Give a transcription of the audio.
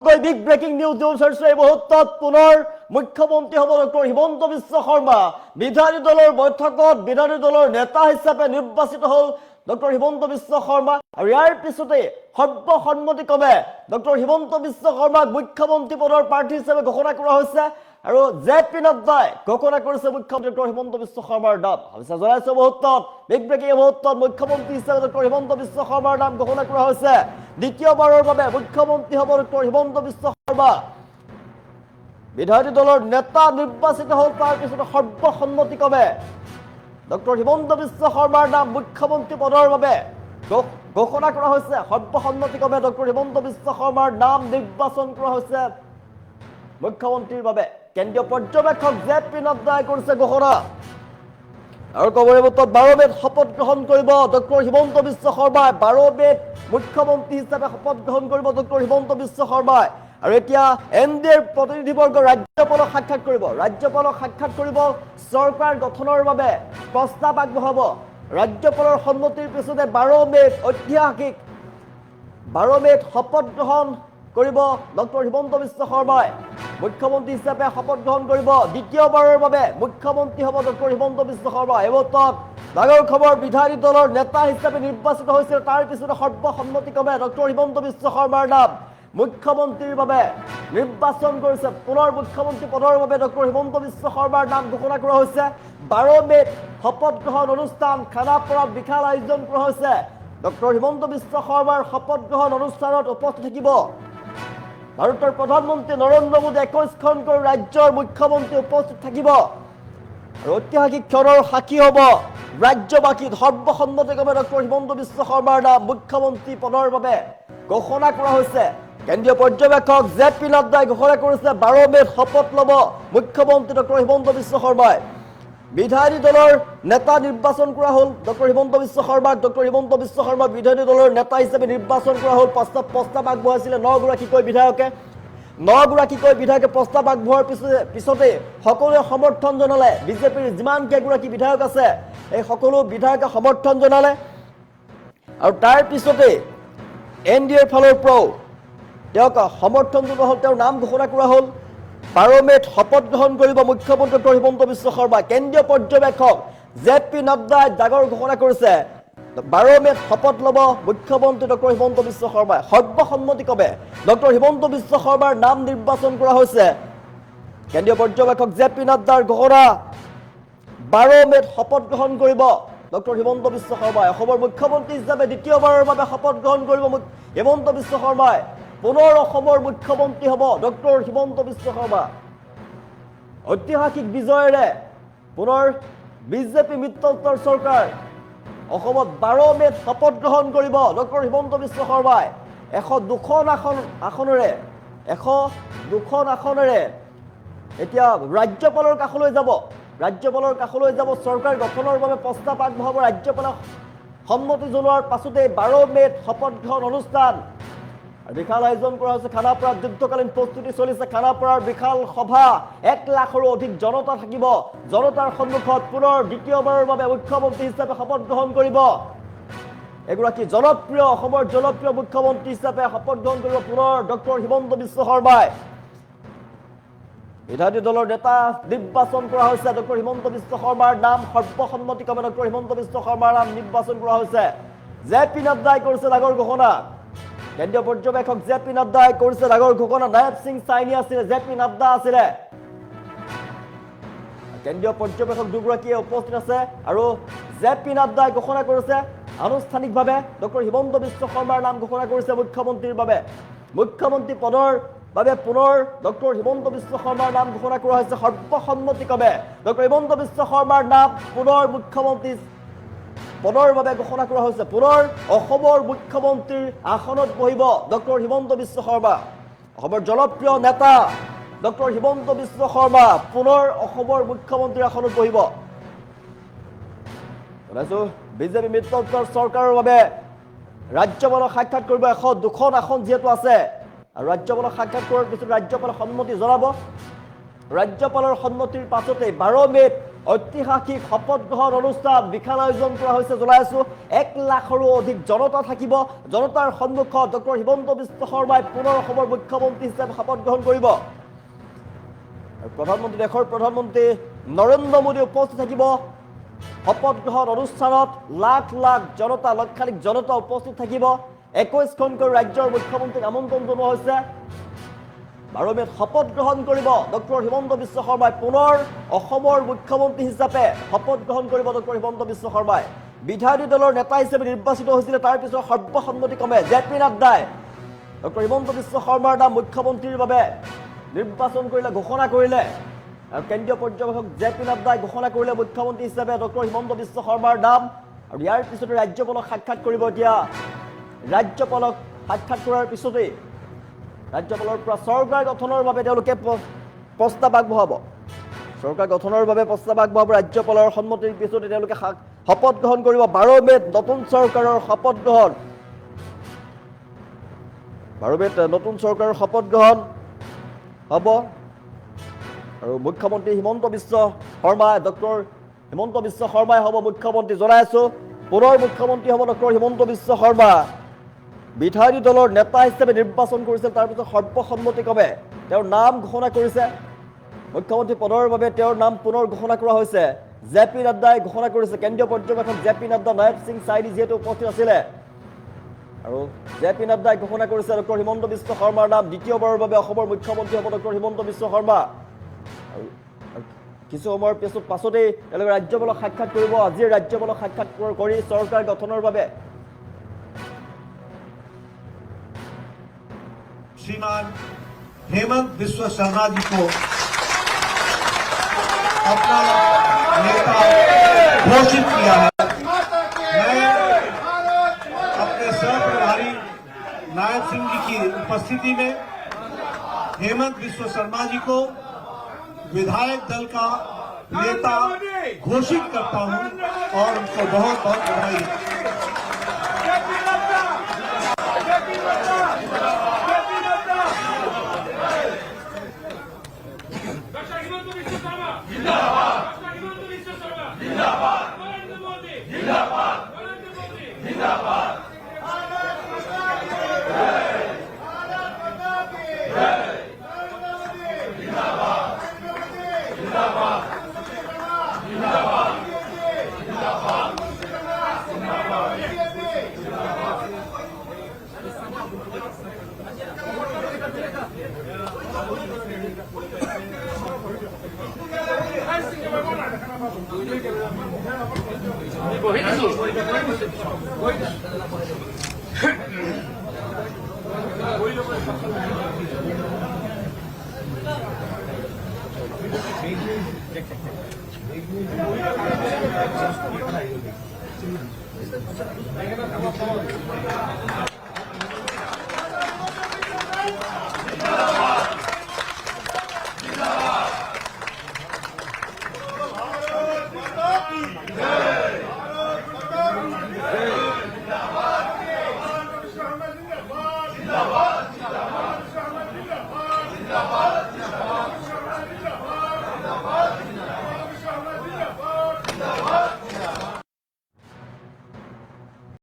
Big breaking news দিছে এই মুহূৰ্তত পুনৰ মুখ্যমন্ত্ৰী হ'ব ডক্টৰ হিমন্ত বিশ্ব শৰ্মা বিধায়ী দলৰ বৈঠকত বিধায়ী দলৰ নেতা হিচাপে নিৰ্বাচিত হ'ল ডক্টৰ হিমন্ত বিশ্ব শৰ্মা আৰু ইয়াৰ পিছতে সৰ্বসন্মতিক্ৰমে ডক্টৰ হিমন্ত বিশ্ব শৰ্মাক মুখ্যমন্ত্ৰী পদৰ প্ৰাৰ্থী হিচাপে ঘোষণা কৰা হৈছে আৰু জেপি নাড্ডাই ঘোষণা কৰিছে মুখ্যমন্ত্ৰী ডক্টৰ হিমন্ত বিশ্ব শৰ্মাৰ নাম হৈছে জনাইছে মুহূৰ্তত বিগ ব্ৰেকিং মুহূৰ্তত মুখ্যমন্ত্ৰী হিচাপে ডক্টৰ হিমন্ত বিশ্ব শৰ্মাৰ নাম ঘোষণা কৰা হৈছে দ্বিতীয়বাৰৰ বাবে মুখ্যমন্ত্ৰী হ'ব ডক্টৰ হিমন্ত বিশ্ব শৰ্মা বিধায়ী দলৰ নেতা নিৰ্বাচিত হ'ল তাৰ পিছত সৰ্বসন্মতিক্ৰমে ডক্টৰ হিমন্ত বিশ্ব শৰ্মাৰ নাম মুখ্যমন্ত্ৰী পদৰ বাবে ঘোষণা কৰা হৈছে সৰ্বসন্মতিক্ৰমে ডক্টৰ হিমন্ত বিশ্ব শৰ্মাৰ নাম নিৰ্বাচন কৰা হৈছে মুখ্যমন্ত্ৰীৰ বাবে কেন্দ্ৰীয় পৰ্যবেক্ষক জেপি নাড্ডাই কৰিছে ঘোষণা আৰু কবৰে মতত 12 মেত শপত গ্ৰহণ কৰিব ডক্টৰ হিমন্ত বিশ্ব শৰ্মাই 12 মেত মুখ্যমন্ত্ৰী হিচাপে শপত গ্ৰহণ কৰিব ডক্টৰ হিমন্ত বিশ্ব শৰ্মাই আৰু এতিয়া এনডিএৰ প্ৰতিনিধিবৰ্গ ৰাজ্যপালক সাক্ষাৎ কৰিব চৰকাৰ গঠনৰ বাবে প্ৰস্তাৱ আগবঢ়াব ৰাজ্যপালৰ সন্মতিৰ পিছতে 12 মেত ঐতিহাসিক 12 মেত শপত গ্ৰহণ কৰিব ডক্টৰ হিমন্ত বিশ্ব শৰ্মাই মুখ্যমন্ত্ৰী হিচাপে শপত গ্ৰহণ কৰিব দ্বিতীয়বাৰৰ বাবে মুখ্যমন্ত্ৰী হ'ব ডক্টৰ হিমন্ত বিশ্ব শৰ্মা এবতত ডাঙৰ খবৰ বিধায়ী দলৰ নেতা হিচাপে নিৰ্বাচিত হৈছিল তাৰ পিছতে সৰ্বসন্মতিক্ৰমে ডক্টৰ হিমন্ত বিশ্ব শৰ্মাৰ নাম মুখ্যমন্ত্ৰীৰ বাবে নিৰ্বাচন কৰিছে পুনৰ মুখ্যমন্ত্ৰী পদৰ বাবে ডক্টৰ হিমন্ত বিশ্ব শৰ্মাৰ নাম ঘোষণা কৰা হৈছে 12 মেত শপত গ্ৰহণ অনুষ্ঠান খানাপাৰাত বিশাল আয়োজন কৰা হৈছে ডক্টৰ হিমন্ত বিশ্ব শৰ্মাৰ শপত গ্ৰহণ অনুষ্ঠানত উপস্থিত থাকিব ভাৰতৰ প্ৰধানমন্ত্ৰী নৰেন্দ্ৰ মোদী 21খনকৈ ৰাজ্যৰ মুখ্যমন্ত্ৰী উপস্থিত থাকিব আৰু ঐতিহাসিক ক্ষণৰ সাক্ষী হ'ব ৰাজ্যবাসী সৰ্বসন্মতিক্ৰমে ডক্টৰ হিমন্ত বিশ্ব শৰ্মাৰ নাম মুখ্যমন্ত্ৰী পদৰ বাবে ঘোষণা কৰা হৈছে কেন্দ্ৰীয় পৰ্যবেক্ষক জেপি নাড্ডাই ঘোষণা কৰিছে 12 মেত শপত ল'ব মুখ্যমন্ত্ৰী ডক্টৰ হিমন্ত বিশ্ব শৰ্মাই বিধায়ী দলৰ নেতা নিৰ্বাচন কৰা হ'ল ডক্টৰ হিমন্ত বিশ্ব শৰ্মাক ডক্টৰ হিমন্ত বিশ্ব শৰ্মা বিধায়ী দলৰ নেতা হিচাপে নিৰ্বাচন কৰা হ'ল প্ৰস্তাৱ আগবঢ়াইছিলে 9গৰাকীকৈ বিধায়কে প্ৰস্তাৱ আগবঢ়োৱাৰ পিছতে সকলোৱে সমৰ্থন জনালে বিজেপিৰ যিমান কেইগৰাকী বিধায়ক আছে এই সকলো বিধায়কে সমৰ্থন জনালে আৰু তাৰ পিছতে এনডিএৰ ফালৰ পৰাও তেওঁক সমৰ্থন জনোৱা হ'ল তেওঁৰ নাম ঘোষণা কৰা হ'ল 12 মেত শপত গ্ৰহণ কৰিব মুখ্যমন্ত্ৰী ডক্টৰ হিমন্ত বিশ্ব শৰ্মা কেন্দ্ৰীয় পৰ্যবেক্ষক জেপি নাড্ডাই ডাঙৰ ঘোষণা কৰিছে 12 মেত শপত ল'ব মুখ্যমন্ত্ৰী ডক্টৰ হিমন্ত বিশ্ব শৰ্মাই সৰ্বসন্মতিক্ৰমে ডক্টৰ হিমন্ত বিশ্ব শৰ্মাৰ নাম নিৰ্বাচন কৰা হৈছে কেন্দ্ৰীয় পৰ্যবেক্ষক জেপি নাড্ডাৰ ঘোষণা 12 মেত শপত গ্ৰহণ কৰিব ডক্টৰ হিমন্ত বিশ্ব শৰ্মাই অসমৰ মুখ্যমন্ত্ৰী হিচাপে দ্বিতীয়বাৰৰ বাবে শপত গ্ৰহণ কৰিব হিমন্ত বিশ্ব শৰ্মাই পুনৰ অসমৰ মুখ্যমন্ত্ৰী হ'ব ডক্টৰ হিমন্ত বিশ্ব শৰ্মা ঐতিহাসিক বিজয়েৰে পুনৰ বিজেপি মিত্ৰজোঁটৰ চৰকাৰ অসমত 12 মেত শপত গ্ৰহণ কৰিব ডক্টৰ হিমন্ত বিশ্ব শৰ্মাই 102খন আসনেৰে এতিয়া ৰাজ্যপালৰ কাষলৈ যাব চৰকাৰ গঠনৰ বাবে প্ৰস্তাৱ আগবঢ়াব ৰাজ্যপালক সন্মতি জনোৱাৰ পাছতে 12 মেত শপত গ্ৰহণ অনুষ্ঠান বিশাল আয়োজন কৰা হৈছে খানাপাৰাত যুদ্ধকালীন প্ৰস্তুতি চলিছে খানাপাৰাৰ বিশাল সভা 1 লাখৰো অধিক জনতা থাকিব জনতাৰ সন্মুখত পুনৰ দ্বিতীয়বাৰৰ বাবে মুখ্যমন্ত্ৰী হিচাপে শপত গ্ৰহণ কৰিব এগৰাকী অসমৰ জনপ্ৰিয় মুখ্যমন্ত্ৰী হিচাপে শপত গ্ৰহণ কৰিব পুনৰ ডক্টৰ হিমন্ত বিশ্ব শৰ্মাই বিধায়ী দলৰ নেতা নিৰ্বাচন কৰা হৈছে ডক্টৰ হিমন্ত বিশ্ব শৰ্মাৰ নাম সৰ্বসন্মতিক্ৰমে ডক্টৰ হিমন্ত বিশ্ব শৰ্মাৰ নাম নিৰ্বাচন কৰা হৈছে জেপি নাড্ডাই কৰিছে ডাঙৰ ঘোষণা কেন্দ্ৰীয় পৰ্যবেক্ষক জেপি নাড্ডাই কৰিছে ডাঙৰ ঘোষণা নায়ব সিং চাইনি আছিলে জেপি নাড্ডা আছিলে কেন্দ্ৰীয় পৰ্যবেক্ষক দুগৰাকীয়ে উপস্থিত আছে আৰু জেপি নাড্ডাই ঘোষণা কৰিছে আনুষ্ঠানিকভাৱে ডক্টৰ হিমন্ত বিশ্ব শৰ্মাৰ নাম ঘোষণা কৰিছে মুখ্যমন্ত্ৰীৰ বাবে মুখ্যমন্ত্ৰী পদৰ বাবে পুনৰ ডক্টৰ হিমন্ত বিশ্ব শৰ্মাৰ নাম ঘোষণা কৰা হৈছে সৰ্বসন্মতিক্ৰমে ডক্টৰ হিমন্ত বিশ্ব শৰ্মাৰ নাম পুনৰ মুখ্যমন্ত্ৰী পদৰ বাবে ঘোষণা কৰা হৈছে পুনৰ অসমৰ মুখ্যমন্ত্ৰীৰ আসনত বহিব ডক্টৰ হিমন্ত বিশ্ব শৰ্মা অসমৰ জনপ্ৰিয় নেতা ডক্টৰ হিমন্ত বিশ্ব শৰ্মা পুনৰ অসমৰ মুখ্যমন্ত্ৰীৰ আসনত বহিব বিজেপি মিত্ৰজোঁটৰ চৰকাৰৰ বাবে ৰাজ্যপালক সাক্ষাৎ কৰিব 102খন আসন যিহেতু আছে আৰু ৰাজ্যপালক সাক্ষাৎ কৰাৰ পিছত ৰাজ্যপালক সন্মতি জনাব ৰাজ্যপালৰ সন্মতিৰ পাছতে 12 মেত ঐতিহাসিক শপত গ্ৰহণ অনুষ্ঠান বিশাল আয়োজন কৰা হৈছে জনাই আছো 1 লাখৰো অধিক জনতা থাকিব জনতাৰ সন্মুখত ডক্টৰ হিমন্ত বিশ্ব শৰ্মাই পুনৰ অসমৰ মুখ্যমন্ত্ৰী হিচাপে শপত গ্ৰহণ কৰিব প্ৰধানমন্ত্ৰী দেশৰ প্ৰধানমন্ত্ৰী নৰেন্দ্ৰ মোদী উপস্থিত থাকিব শপত গ্ৰহণ অনুষ্ঠানত লাখ লাখ জনতা লক্ষাধিক জনতা উপস্থিত থাকিব 21খনকৈ ৰাজ্যৰ মুখ্যমন্ত্ৰীক আমন্ত্ৰণ জনোৱা হৈছে 12 মেত শপত গ্ৰহণ কৰিব ডক্টৰ হিমন্ত বিশ্ব শৰ্মাই পুনৰ অসমৰ মুখ্যমন্ত্ৰী হিচাপে শপত গ্ৰহণ কৰিব ডক্টৰ হিমন্ত বিশ্ব শৰ্মাই বিধায়ী দলৰ নেতা হিচাপে নিৰ্বাচিত হৈছিল তাৰ পিছত সৰ্বসন্মতিক্ৰমে জেপি নাড্ডাই ডক্টৰ হিমন্ত বিশ্ব শৰ্মাৰ নাম মুখ্যমন্ত্ৰীৰ বাবে নিৰ্বাচন কৰিলে ঘোষণা কৰিলে আৰু কেন্দ্ৰীয় পৰ্যবেক্ষক জেপি নাড্ডাই ঘোষণা কৰিলে মুখ্যমন্ত্ৰী হিচাপে ডক্টৰ হিমন্ত বিশ্ব শৰ্মাৰ নাম আৰু ইয়াৰ পিছতে ৰাজ্যপালক সাক্ষাৎ কৰিব এতিয়া ৰাজ্যপালক সাক্ষাৎ কৰাৰ পিছতে ৰাজ্যপালৰ পৰা চৰকাৰ গঠনৰ বাবে তেওঁলোকে প্ৰস্তাৱ আগবঢ়াব চৰকাৰ গঠনৰ বাবে প্ৰস্তাৱ আগবঢ়াব ৰাজ্যপালৰ সন্মতিৰ পিছতে তেওঁলোকে শপত গ্ৰহণ কৰিব 12 মেত নতুন চৰকাৰৰ শপত গ্ৰহণ 12 মেত নতুন চৰকাৰৰ শপত গ্ৰহণ হ'ব আৰু মুখ্যমন্ত্ৰী হিমন্ত বিশ্ব শৰ্মা ডক্টৰ হিমন্ত বিশ্ব শৰ্মাই হ'ব মুখ্যমন্ত্ৰী জনাই আছো পুনৰ মুখ্যমন্ত্ৰী হ'ব ডক্টৰ হিমন্ত বিশ্ব শৰ্মা বিধায়ী দলৰ নেতা হিচাপে নিৰ্বাচন কৰিছে তাৰ পিছত সৰ্বসন্মতিক্ৰমে তেওঁৰ নাম ঘোষণা কৰিছে মুখ্যমন্ত্ৰী পদৰ বাবে তেওঁৰ নাম পুনৰ ঘোষণা কৰা হৈছে জেপি নাড্ডাই ঘোষণা কৰিছে কেন্দ্ৰীয় পৰ্যবেক্ষক জেপি নাড্ডা নায়ব সিং চাইনি যিহেতু উপস্থিত আছিলে আৰু জেপি নাড্ডাই ঘোষণা কৰিছে ডক্টৰ হিমন্ত বিশ্ব শৰ্মাৰ নাম দ্বিতীয়বাৰৰ বাবে অসমৰ মুখ্যমন্ত্ৰী হ'ব ডক্টৰ হিমন্ত বিশ্ব শৰ্মা কিছু সময়ৰ পাছতেই তেওঁলোকে ৰাজ্যপালক সাক্ষাৎ কৰিব আজিৰ ৰাজ্যপালক সাক্ষাৎ কৰি চৰকাৰ গঠনৰ বাবে श्रीमान हेमंत बिस्वा शर्मा जी को अपना नेता घोषित किया है मैं अपने सह प्रभारी नायब सिंह जी की उपस्थिति में हेमंत बिस्वा शर्मा जी को विधायक दल का नेता घोषित करता हूं और उनको बहुत बहुत बधाई Yeah.